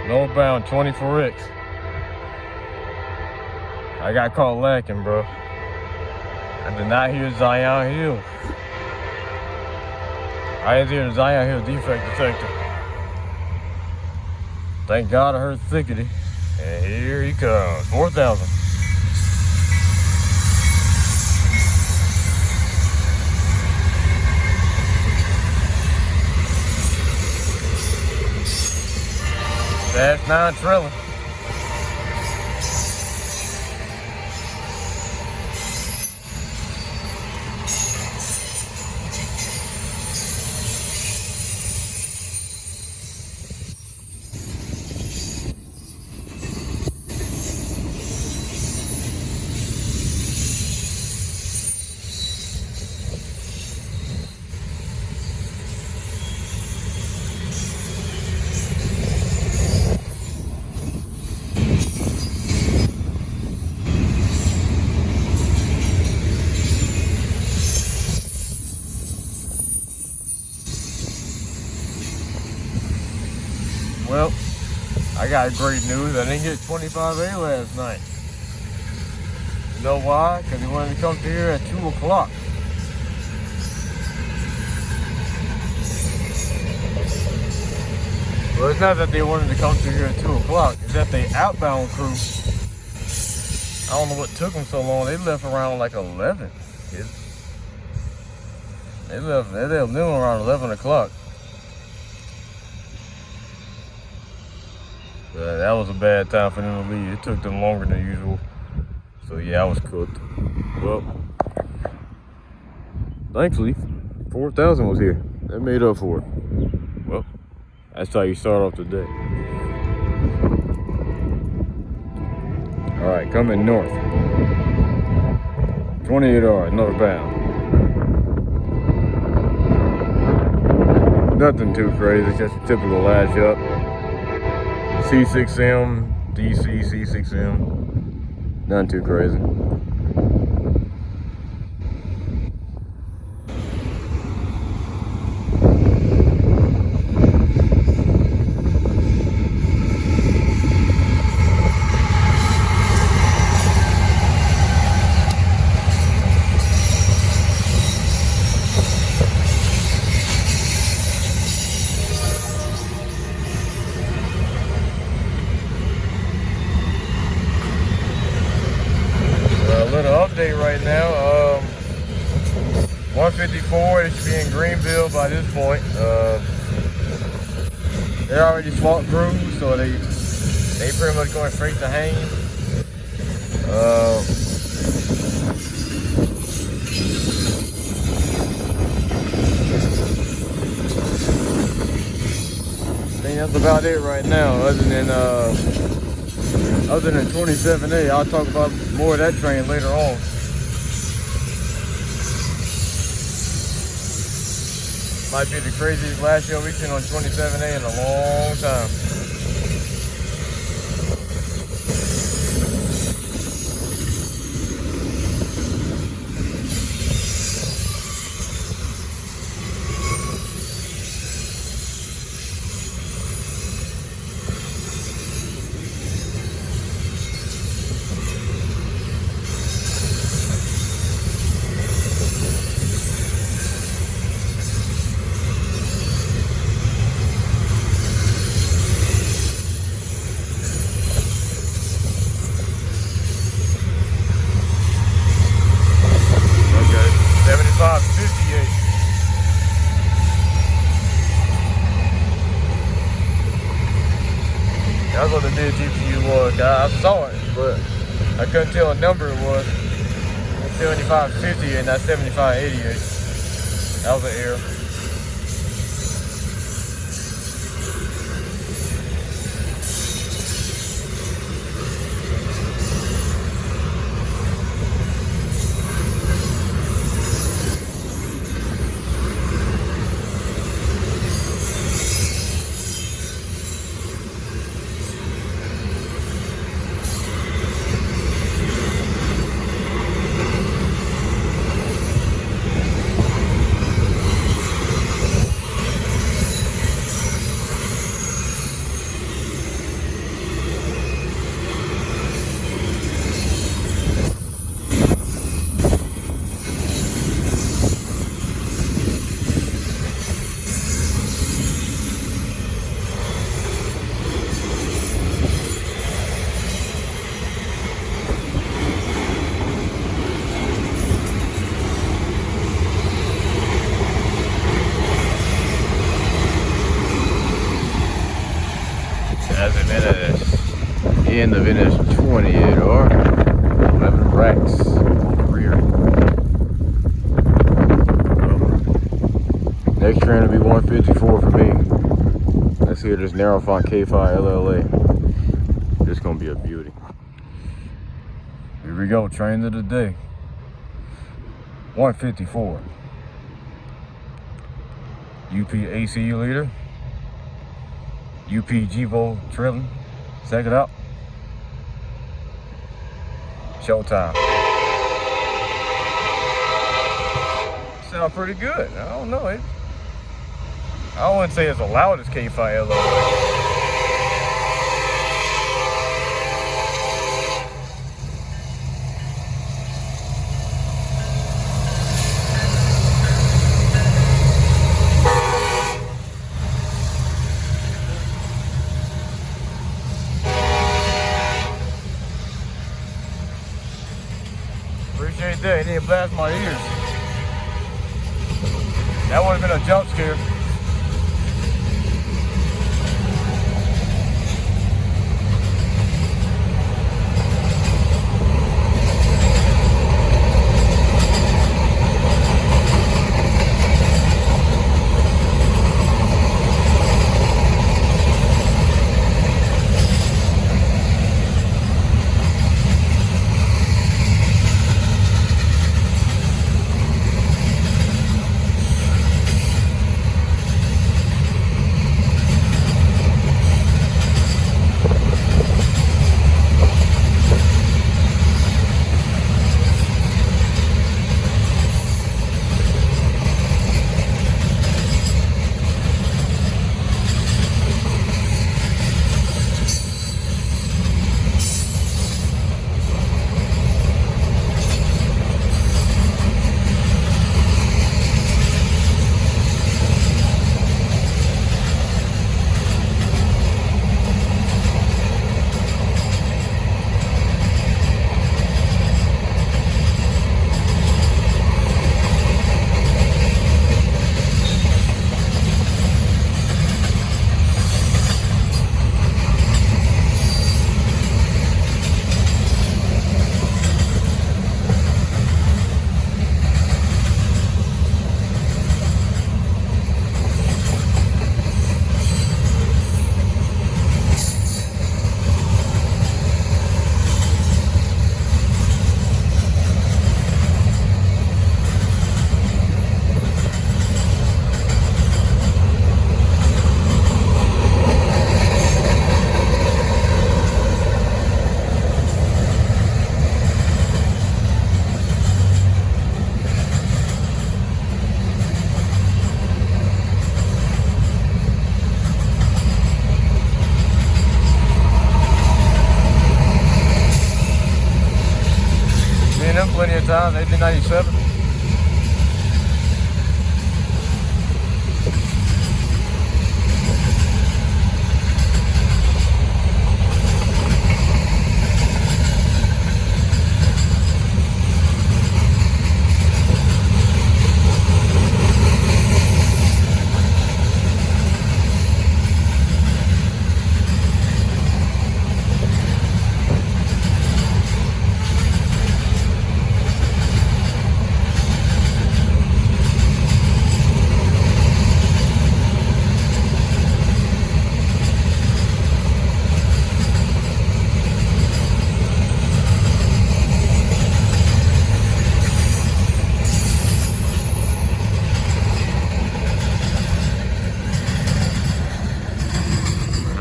Northbound 24X. I got caught lacking, bro. I did not hear Zion Hill. I didn't hear Zion Hill defect detector. Thank God I heard thickety. And here he comes. 4,000. Dash 9 trailer. Well, I got great news. I didn't get 25A last night. You know why? Because he wanted to come through here at 2 o'clock. Well, it's not that they wanted to come through here at 2 o'clock. It's that the outbound crew, I don't know what took them so long. They left around like 11. They left noon around 11 o'clock. That was a bad time for them to leave. It took them longer than usual. So yeah, I was cooked. Well, thankfully, 4,000 was here. That made up for it. Well, that's how you start off the day. All right, coming north. 28R, northbound. Nothing too crazy, just a typical latch up. C6M, DC, C6M. Nothing too crazy. Right now, 154. It should be in Greenville by this point. They're already swap crews, so they pretty much going straight to Haynes. I think that's about it right now. Other than 27A, I'll talk about more of that train later on. Might be the craziest last year we've seen on 27A in a long time. That's what the new GPU was. I saw it, but I couldn't tell what number it was. 7550 and not 7588. That was an error. That's an NS. End of NS20 it or 11 racks on the rear. Next train will be 154 for me. Let's hear this narrow font K5 LLA. This gonna be a beauty. Here we go, train of the day. 154. UP ACU leader. UP GVO trailing. Second up. Showtime. Sound pretty good. I don't know it. I wouldn't say it's the loudest K5 LLA. Appreciate that. It didn't blast my ears. That would have been a jump scare. Plenty of times, 1897.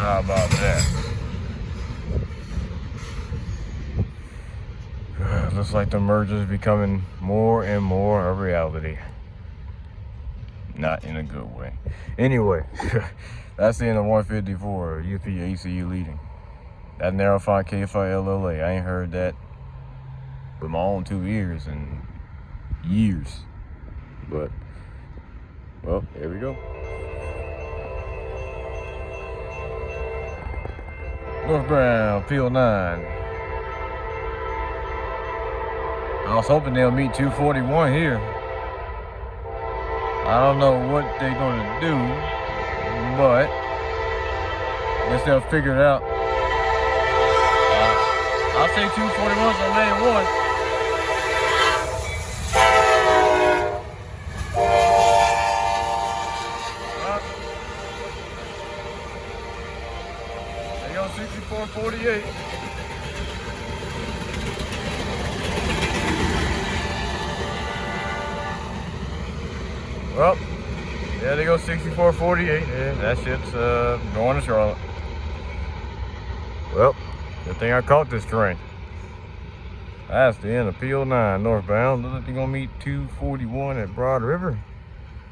How about that? Looks like the merger is becoming more and more a reality. Not in a good way. Anyway, that's the end of 154, UP ACU leading. That narrow font K5 LLA, I ain't heard that with my own 2 ears in years. But, well, here we go. Northbound, P09. I was hoping they'll meet 241 here. I don't know what they're gonna do, but I guess myself figured out. I'll say 241 on lane 1. They go 64.48. Well, yeah, they go 64.48. Yeah, that shit's going to Charlotte. Well, good thing I caught this train. That's the end of P09 Northbound. Looks like they're gonna meet 241 at Broad River.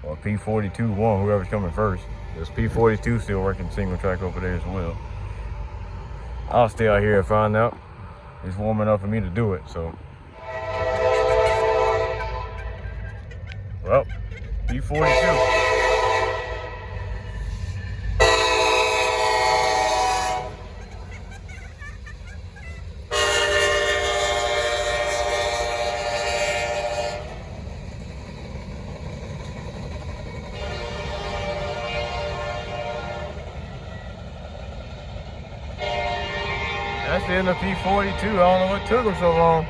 Or P42-1, whoever's coming first. There's P42 still working single track over there as well. I'll stay out here and find out. It's warm enough for me to do it, so. Well, P42. That's the end of P42. I don't know what took them so long.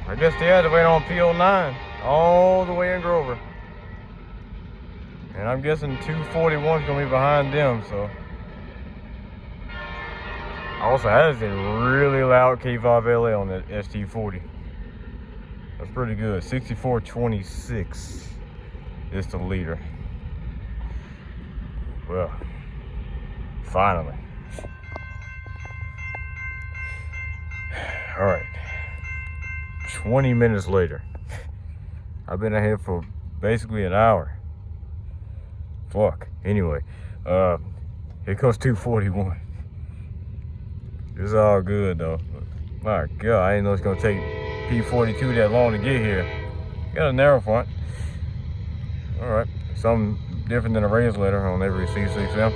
I guess they had to wait on P09 all the way in Grover. And I'm guessing 241 is going to be behind them, so. Also, that is a really loud K5LA on that ST40. That's pretty good. 64.26 is the leader. Well, finally. All right. 20 minutes later. I've been ahead for basically an hour. Fuck. Anyway, here comes 241. It's all good though. My God, I didn't know it's gonna take P42 that long to get here. Got a narrow front. All right, something different than a raised letter on every C6M.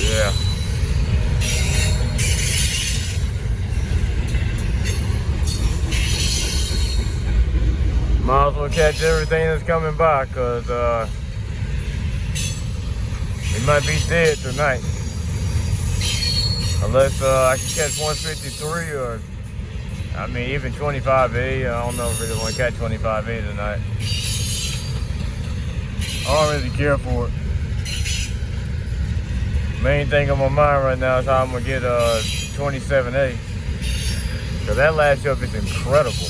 Yeah. Might as well catch everything that's coming by, cause it might be dead tonight. Unless I can catch 153 or, I mean, even 25A. I don't know if I really want to catch 25A tonight. I don't really care for it. Main thing on my mind right now is how I'm gonna get 27A. Cause that last up is incredible.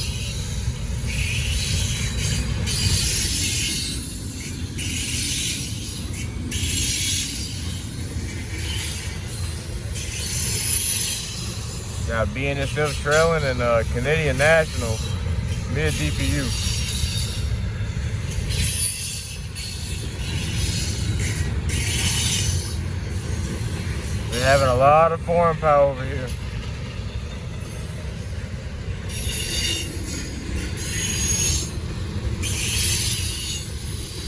Got BNSF trailing and Canadian National mid DPU. We're having a lot of foreign power over here.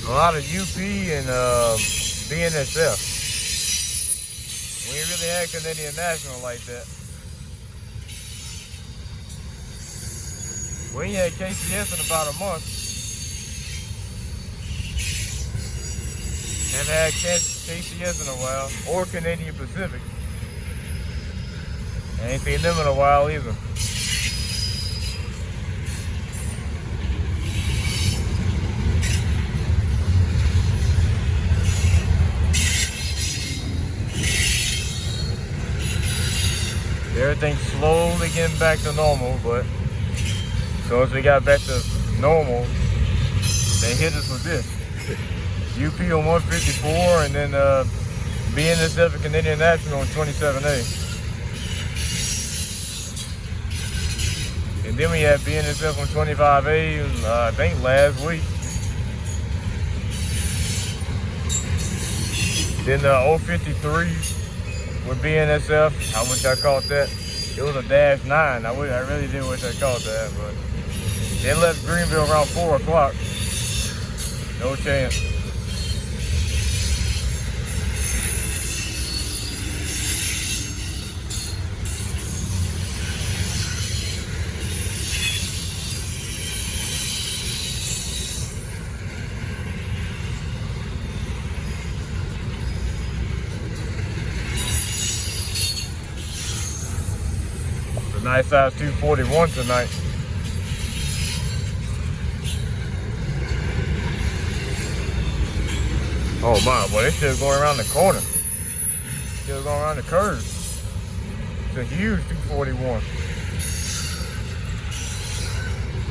A lot of UP and BNSF. We ain't really had Canadian National like that. We ain't had KCS in about a month. Haven't had KCS in a while, or Canadian Pacific. I ain't seen them in a while either. Everything's slowly getting back to normal, but as soon as we got back to normal, they hit us with this. UP on 154, and then BNSF and Canadian National on 27A. And then we had BNSF on 25A, I think last week. Then the 053 with BNSF, I wish I caught that. It was a -9. I really did wish I caught that, but they left Greenville around 4 o'clock. No chance. Nice size 241 tonight. Oh my, boy, this shit's going around the corner. Still going around the curve. It's a huge 241.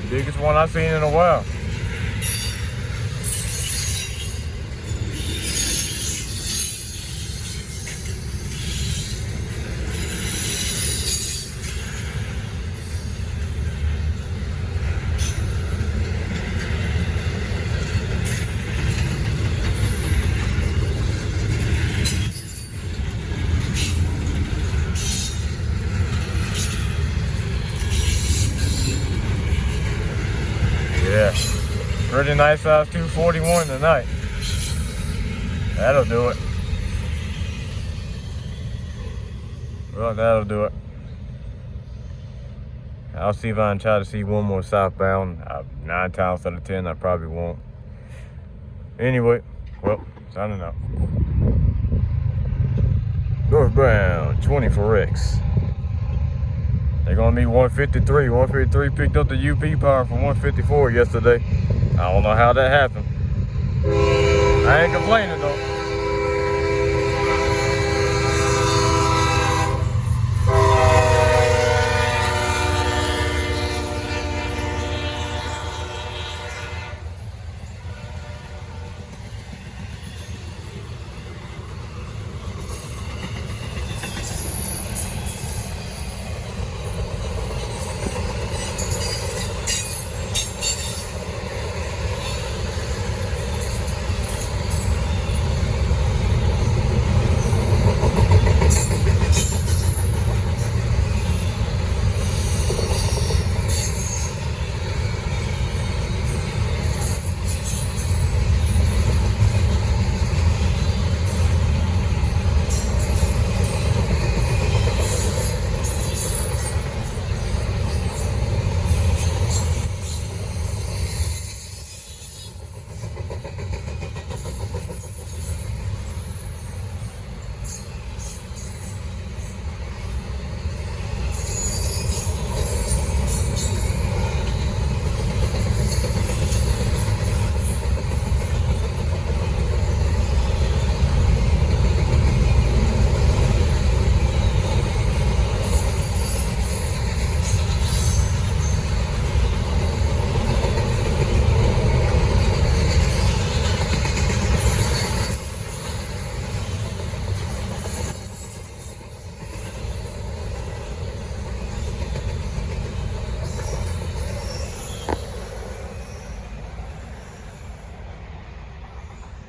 Biggest one I've seen in a while. Yeah, pretty nice size 241 tonight. That'll do it. Well, that'll do it. I'll see if I can try to see one more southbound. 9 times out of 10, I probably won't. Anyway, well, signing out. Northbound 24X. They're gonna be 153. 153 picked up the UP power from 154 yesterday. I don't know how that happened. I ain't complaining though.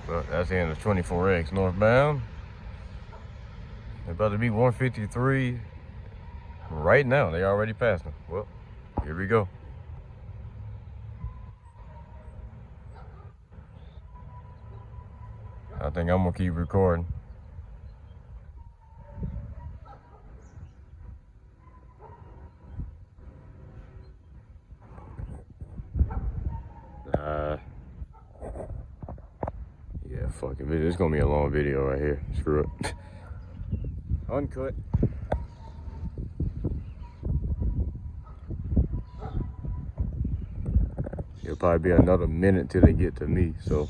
But that's the end of 24X northbound. They're about to be 153 right now. They already passed them. Well, here we go. I think I'm gonna keep recording. Yeah, fuck it. It's gonna be a long video right here. Screw it. Uncut. it'll probably be another minute till they get to me. So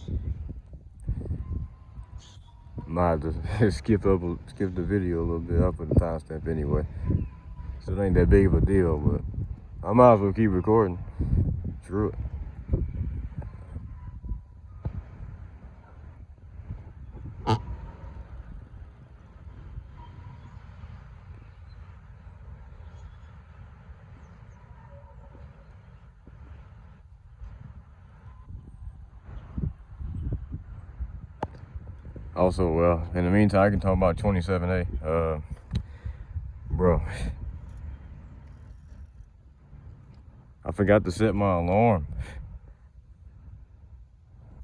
might have to skip the video a little bit. I'll put the timestamp anyway. So it ain't that big of a deal, but I might as well keep recording. Screw it. Also, well, in the meantime, I can talk about 27A. Bro, I forgot to set my alarm.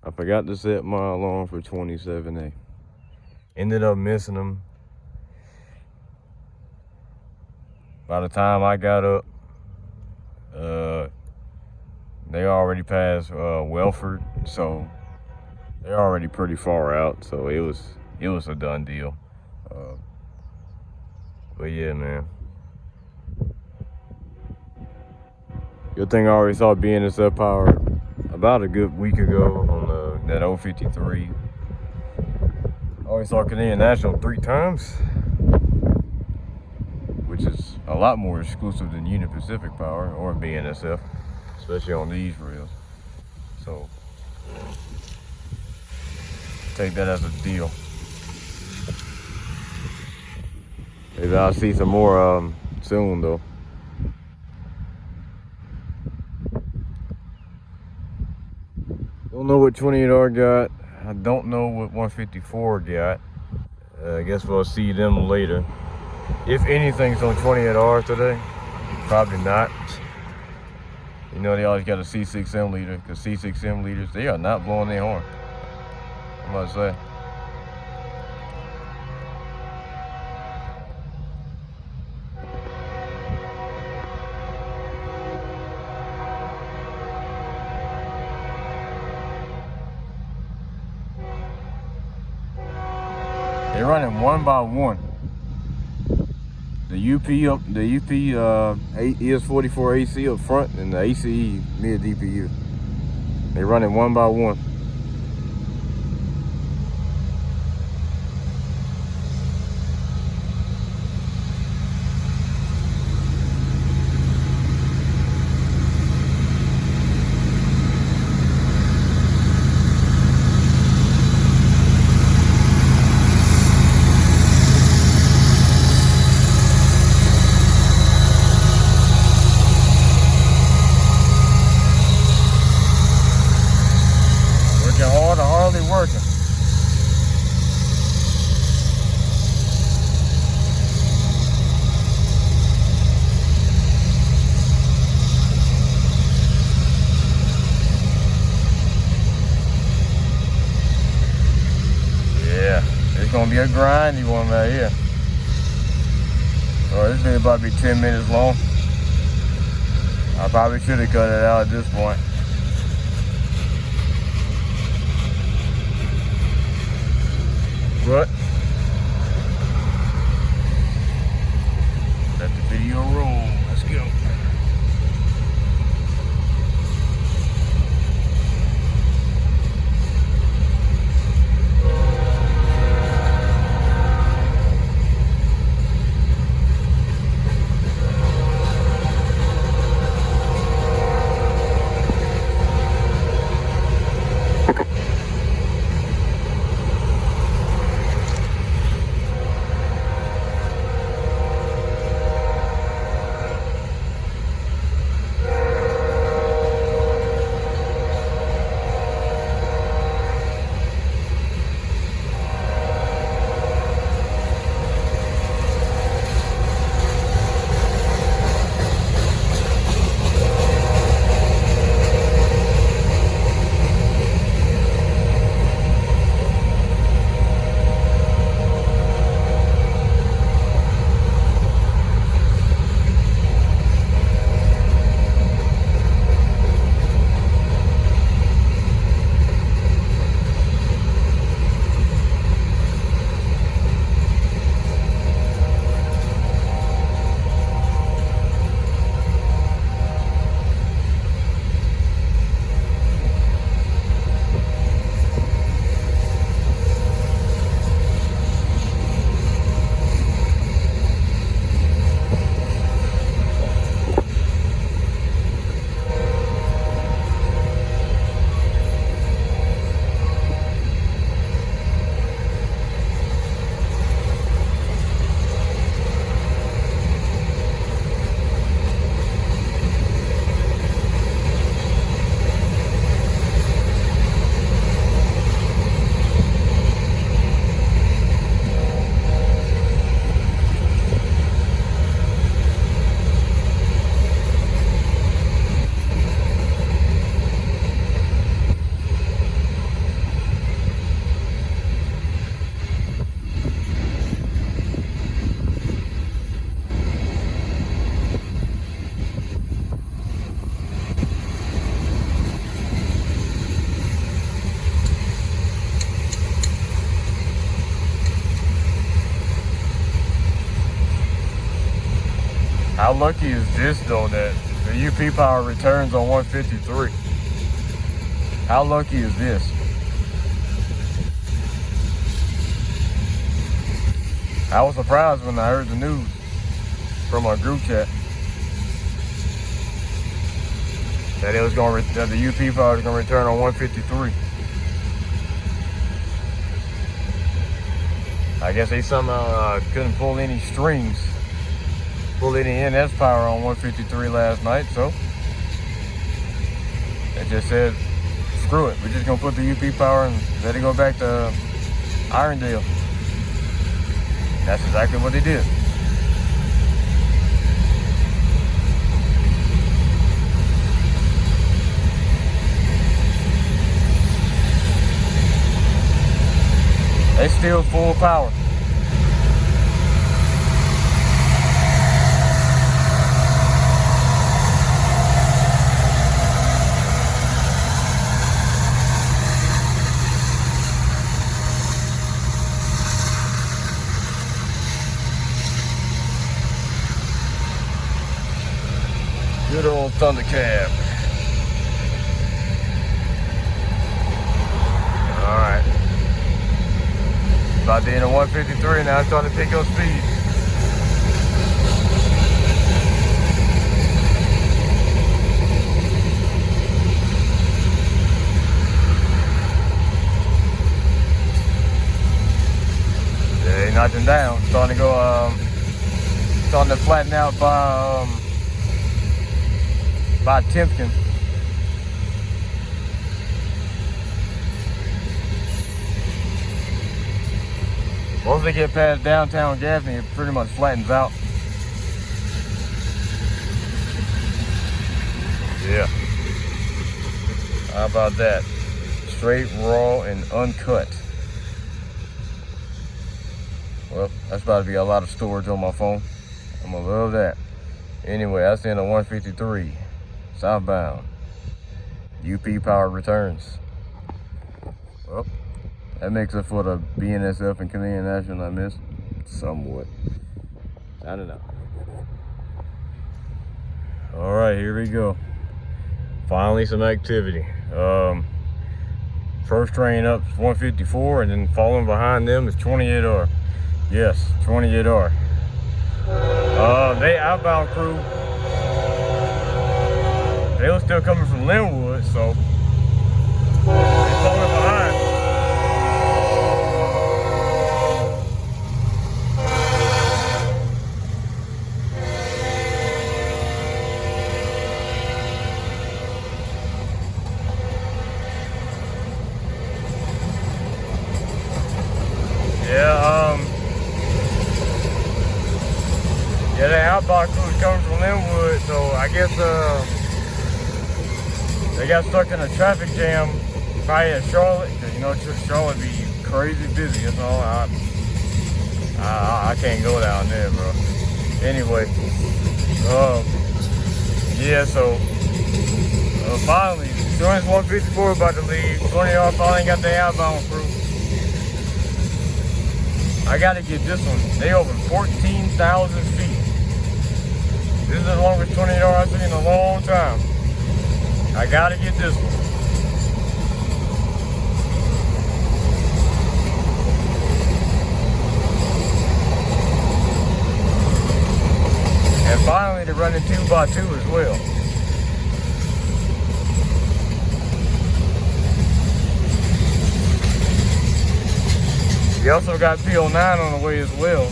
I forgot to set my alarm for 27A. Ended up missing them. By the time I got up, they already passed Welford, so they're already pretty far out. So it was a done deal. But yeah, man. Good thing I already saw BNSF power about a good week ago on that 053. I already saw Canadian National 3 times, which is a lot more exclusive than Union Pacific Power or BNSF, especially on these rails. So take that as a deal. Maybe I'll see some more soon though. Don't know what 28R got. I don't know what 154 got. I guess we'll see them later. If anything's on 28R today, probably not. You know, they always got a C6M leader, because C6M leaders, they are not blowing their horn. I'm about to say. They're running 1 by 1. The UP ES44 AC up front and the ACE mid DPU. They're running 1 by 1. Working. Yeah, it's gonna be a grindy one right here. Oh, this video about to be 10 minutes long. I probably should have cut it out at this point. But let the video roll. Let's go. How lucky is this though that the UP power returns on 153? How lucky is this? I was surprised when I heard the news from our group chat that it was going that the UP power was going to return on 153. I guess they somehow couldn't pull any strings, pull any NS power on 153 last night, so they just said, screw it, we're just gonna put the UP power and let it go back to Irondale. That's exactly what they did. They still full power. Good old Thunder Cab. Alright. About the end of 153 now, it's starting to pick up speed. Yeah, he knocked him down. Starting to go, starting to flatten out by Timpkin. Once they get past downtown Gaffney, it pretty much flattens out. Yeah. How about that? Straight, raw, and uncut. Well, that's about to be a lot of storage on my phone. I'm gonna love that. Anyway, I send a 153 southbound. UP power returns. Well, that makes up for the BNSF and Canadian National I missed. Somewhat. I don't know. Alright, here we go. Finally some activity. First train up is 154, and then following behind them is 28R. Yes, 28R. They outbound crew, they were still coming from Linwood, so they falling behind. Yeah, the outbound crew is coming from Linwood, so I guess they got stuck in a traffic jam probably at Charlotte, because you know Charlotte be crazy busy. That's all. I can't go down there, bro. Anyway, yeah, so finally, Joint's 154 about to leave. 20R finally got the outbound crew. I gotta get this one. They over 14,000 feet. This is the longest 28R I've seen in a long time. I gotta get this one. And finally, they're running 2x2 as well. You also got P09 on the way as well.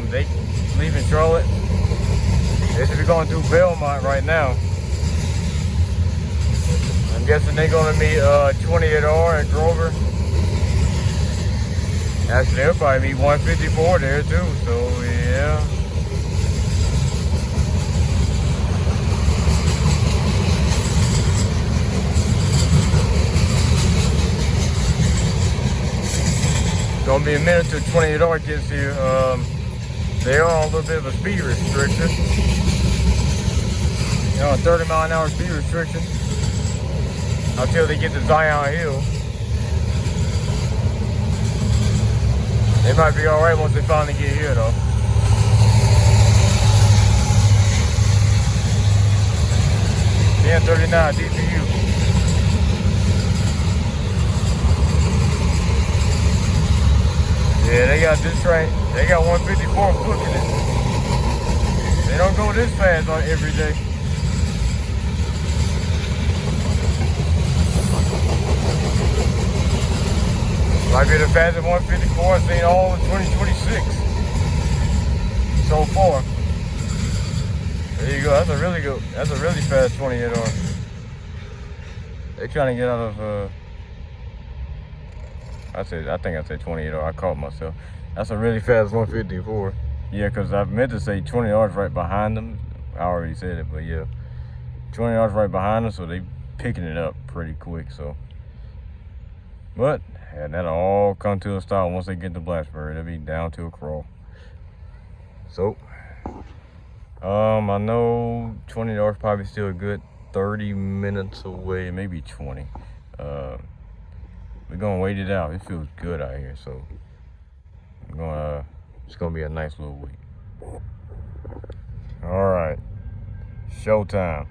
They leaving Charlotte. They should be going through Belmont right now. I'm guessing they're gonna meet 28R at Grover. Actually, they'll probably meet 154 there too, so yeah. It's gonna be a minute till 28R gets here. They are on a little bit of a speed restriction. You know, a 30-mile-an-hour speed restriction until they get to Zion Hill. They might be all right once they finally get here, though. that 39 DPU. Yeah, they got this train. They got 154 booking it. They don't go this fast on every day. Might be the fastest 154 I've seen all of 2026 so far. There you go. That's a really good. That's a really fast 28R. They trying to get out of. I think I said 28R. I caught myself. That's a really fast 154. Yeah, because I meant to say 20R's right behind them. I already said it, but yeah, 20R's right behind them, so they picking it up pretty quick. So, but and that'll all come to a stop once they get to Blacksburg. They'll be down to a crawl. So, I know 20R's probably still a good 30 minutes away, maybe 20. We're gonna wait it out. It feels good out here, so I'm gonna. It's gonna be a nice little week. All right, showtime.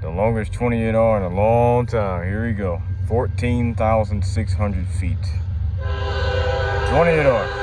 The longest 28R in a long time. Here we go. 14,600 feet. 28R.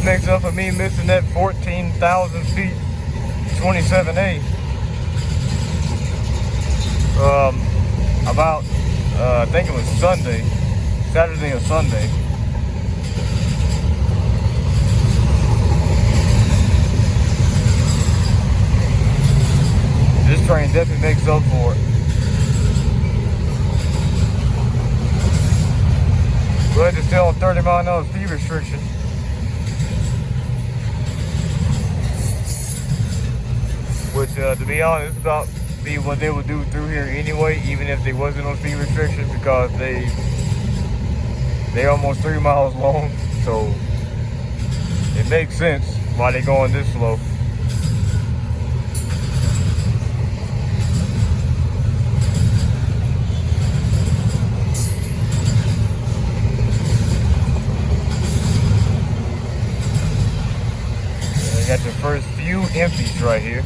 Makes up for me missing that 14,000 feet 27A. About I think it was Saturday or Sunday. This train definitely makes up for it. But it's still on 30 mile/hour speed restriction. Which, to be honest, about be what they would do through here anyway, even if they wasn't on speed restriction, because they almost 3 miles long, so it makes sense why they going this slow. You got your first few empties right here.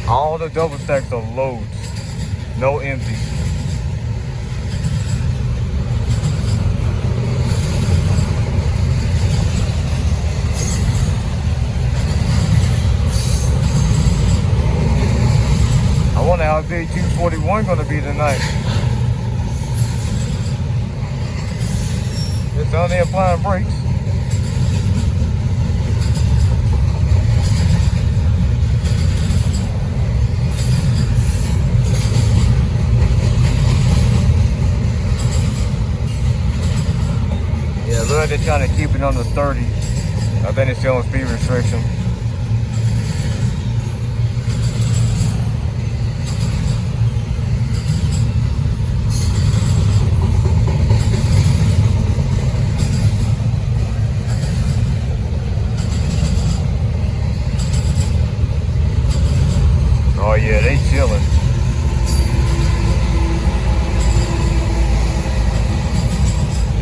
All the double stacks are loads, no empties. I wonder how big 241 gonna be tonight. It's only applying brakes. They're trying to keep it under 30. I think it's still on speed restriction. Oh yeah, they chilling.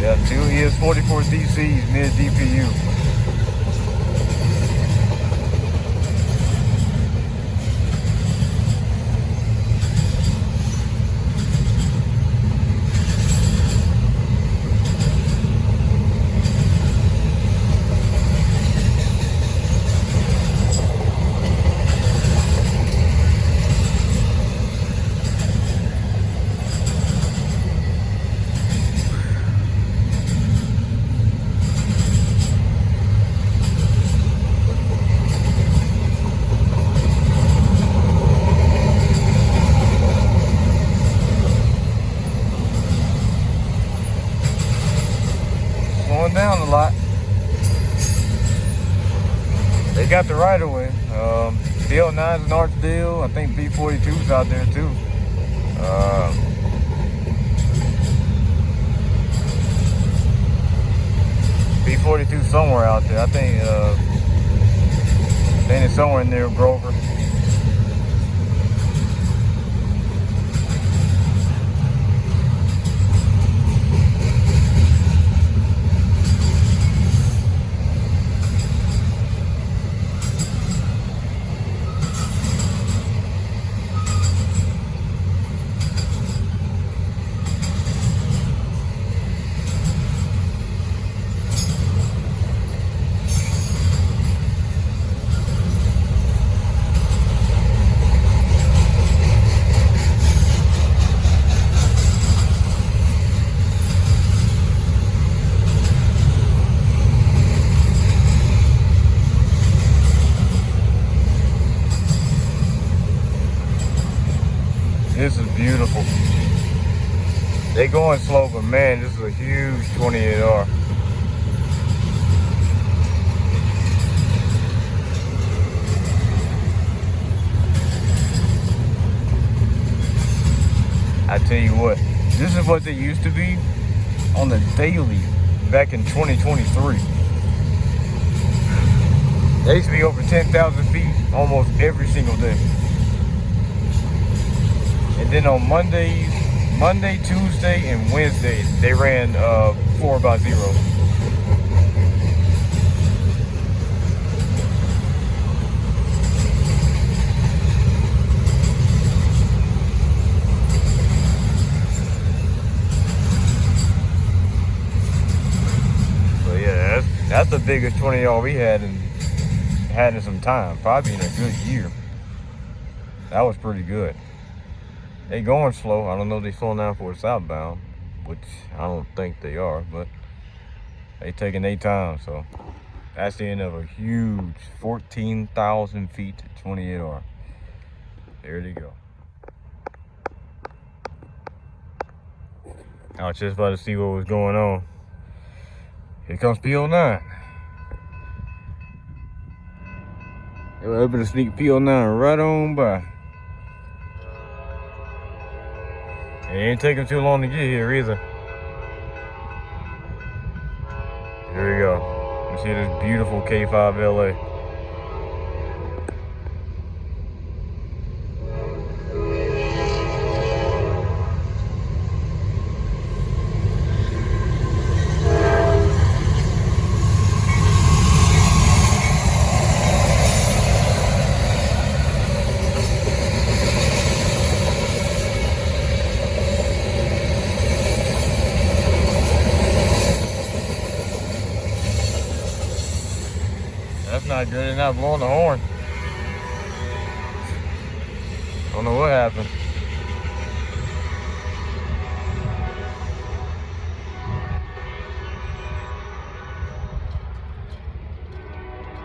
Yeah, 2 ES 44 DCs mid DPU. got the right of way. P09's an arch deal. I think B42's out there too. B42 somewhere out there. I think it's somewhere in there, Grover. This is beautiful. They going slow, but man, this is a huge 28R. I tell you what, this is what they used to be on the daily back in 2023. They used to be over 10,000 feet almost every single day. And then on Monday, Tuesday, and Wednesday, they ran 4x0. So yeah, that's the biggest 20R we had in some time, probably in a good year. That was pretty good. They going slow. I don't know if they slowing down for a southbound, which I don't think they are, but they taking their time. So that's the end of a huge 14,000 feet 28R. There they go. I was just about to see what was going on. Here comes P09. They were able to sneak P09 right on by. It ain't taking too long to get here either. Here we go. You see this beautiful K5 LA. That's not good. They're not blowing the horn. Don't know what happened.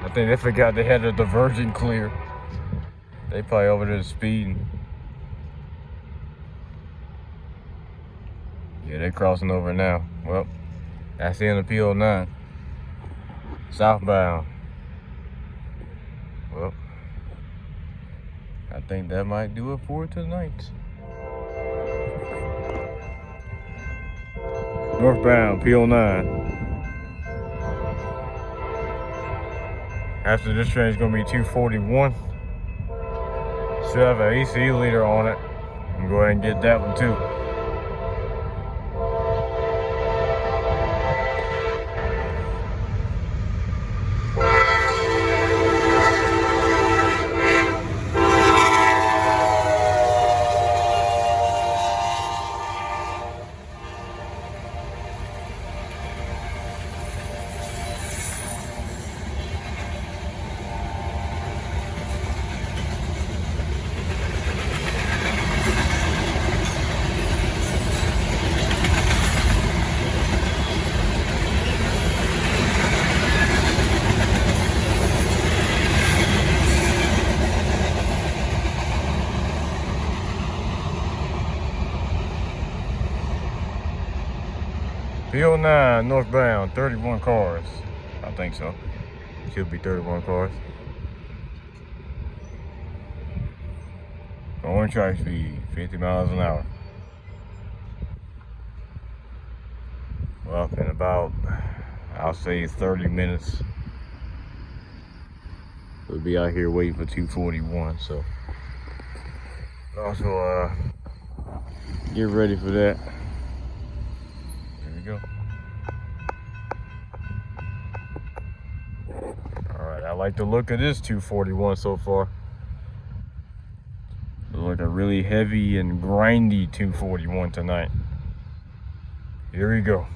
I think they forgot they had a diversion clear. They probably over there speeding. Yeah, they're crossing over now. Well, that's the end of P09. Southbound. Well, I think that might do it for tonight. Northbound, P09. After this train is going to be 241. Still have an AC leader on it. I'm going to go ahead and get that one too. P09 Northbound, 31 cars. I think so. Should be 31 cars. Going track speed, 50 miles an hour. Well, in about, I'll say 30 minutes, we'll be out here waiting for 241. So also get ready for that. There we go. All right, I like the look of this 241 so far. Looks like a really heavy and grindy 241 tonight. Here we go.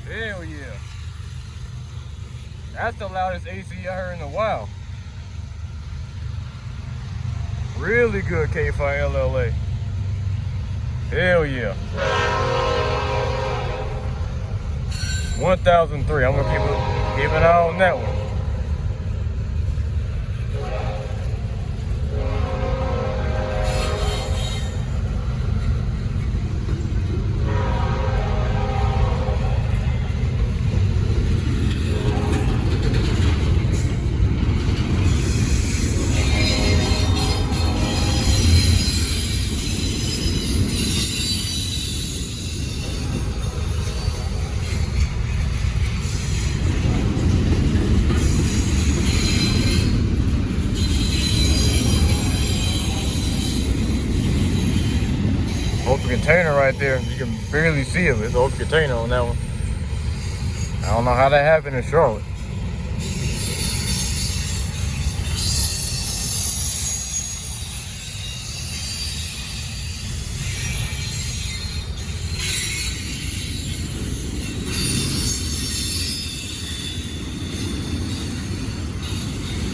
Hell yeah. That's the loudest AC I heard in a while. Really good K5 LLA. Hell yeah. 1003. I'm gonna keep an eye on that one. Open container right there. You can barely see it. It's an open container on that one. I don't know how that happened in Charlotte.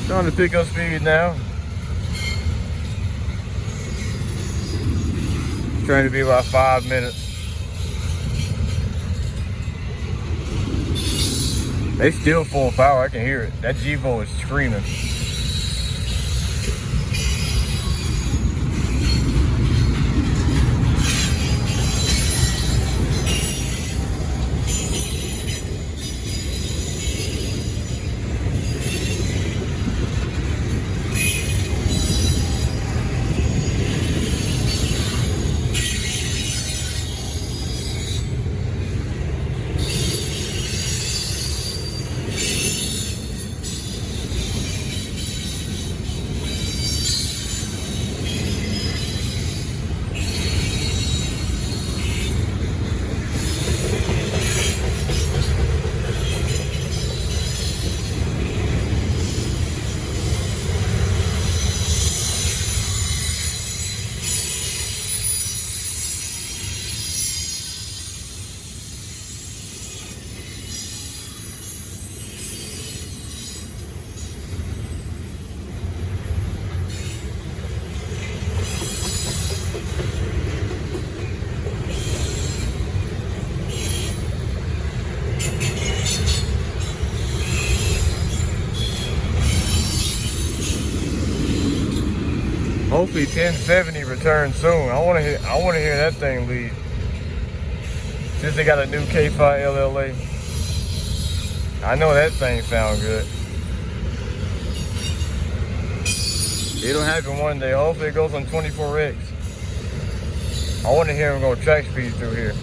Trying to pick up speed now. Trying to be about 5 minutes. They still full power, I can hear it. That G-Vo is screaming. Hopefully 1070 returns soon. I want to hear that thing lead. Since they got a new K5 LLA, I know that thing sounds good. It'll happen one day. Hopefully it goes on 24X. I want to hear him go track speed through here.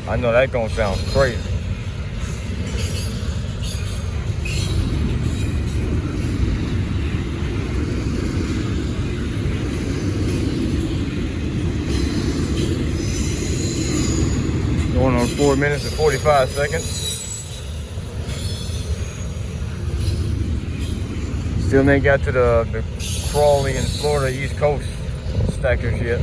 I know that's gonna sound crazy. Going 4 minutes and 45 seconds. Still ain't got to the Crawley and Florida East Coast stackers yet.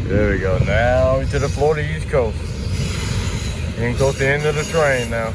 There we go. Now into the Florida East Coast. Getting close to the end of the train now.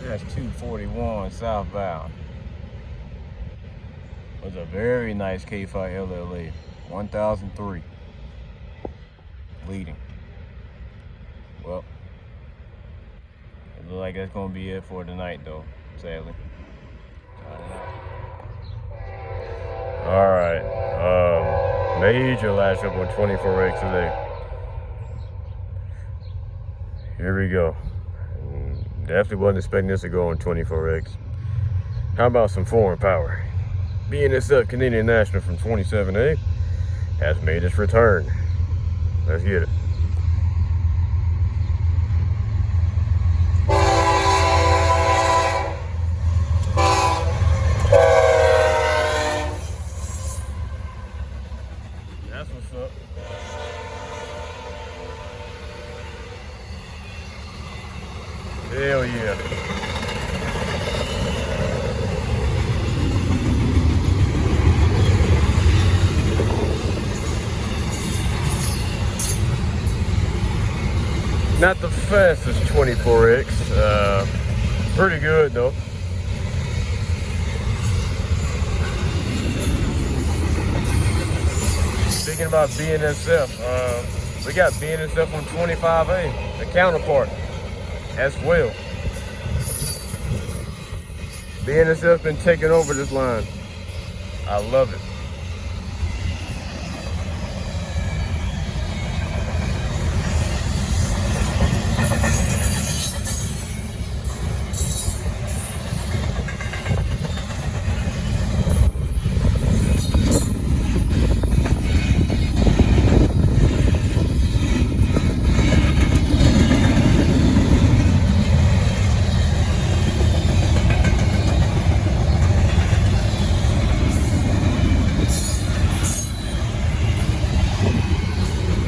That's 241 southbound. It was a very nice K5 LLA, 1003, leading. Well, it looks like that's gonna be it for tonight though, sadly. All right, major lash up on 24X today. Here we go. Definitely wasn't expecting this to go on 24X. How about some foreign power? BNSF Canadian National from 27A has made its return. Let's get it. That's what's up. Hell yeah. Not the fastest 24X. Pretty good though. Speaking about BNSF, we got BNSF on 25A, the counterpart as well. BNSF been taking over this line. I love it.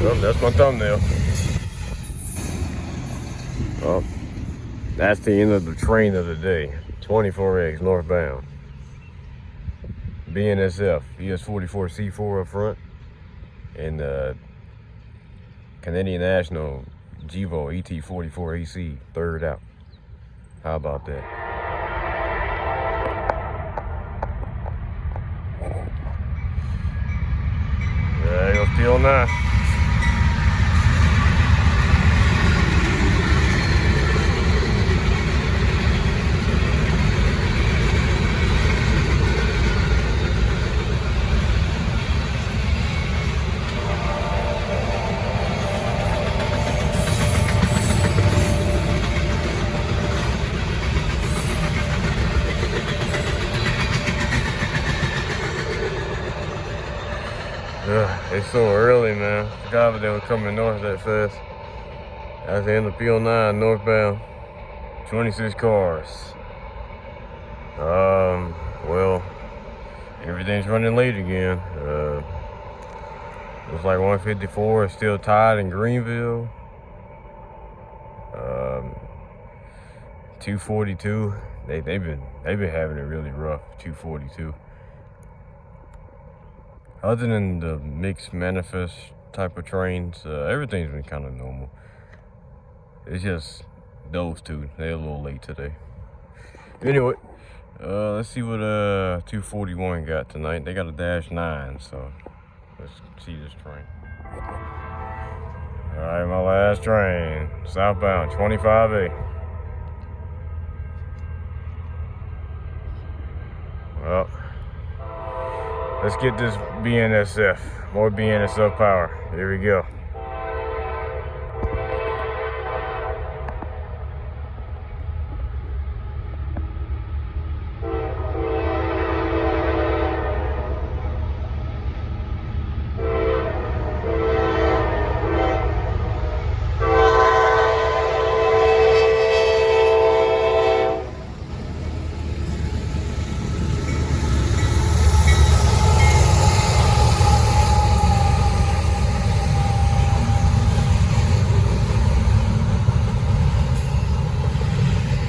Well, that's my thumbnail. Well, that's the end of the train of the day. 24X northbound. BNSF ES44C4 up front. And Canadian National Gevo ET44AC third out. How about that? There goes P09. It's so early, man. Forgot they were coming north that fast. That's the end of P09 Northbound. 26 cars. Well, everything's running late again. Looks like 154 is still tied in Greenville. 242. They've been having it really rough. 242. Other than the mixed manifest type of trains, everything's been kind of normal. It's just those two. They're a little late today. Anyway, let's see what 241 got tonight. They got a -9, so let's see this train. All right, my last train, southbound 25A. Well, let's get this BNSF, more BNSF power. Here we go.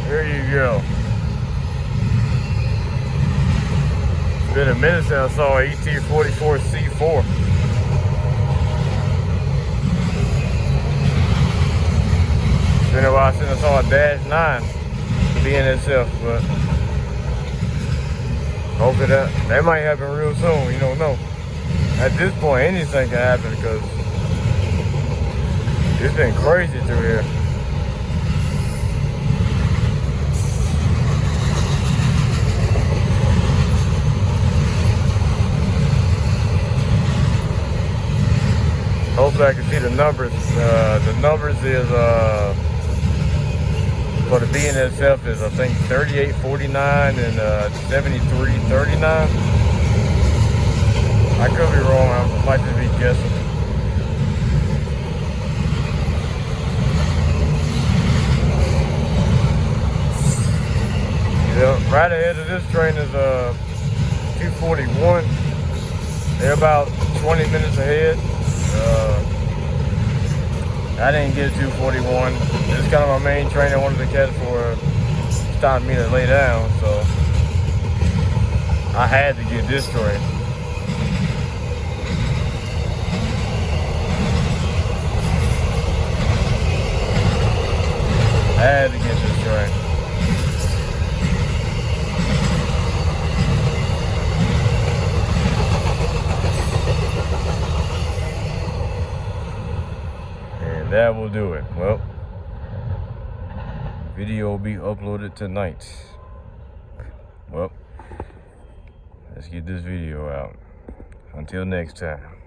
There you go. It's been a minute since I saw an ET44C4. It's been a while since I saw a -9 BNSF, but hopefully that might happen real soon. You don't know. At this point, anything can happen because it's been crazy through here. Hopefully I can see the numbers. The numbers is for the BNSF is I think 3849 and 7339. I could be wrong. I might just be guessing. Yeah, right ahead of this train is 241. They're about 20 minutes ahead. I didn't get 241. This is kind of my main train I wanted to catch for stopping me to lay down, so I had to get this train. I had to get this train. That will do it. Well, video will be uploaded tonight. Well, let's get this video out. Until next time.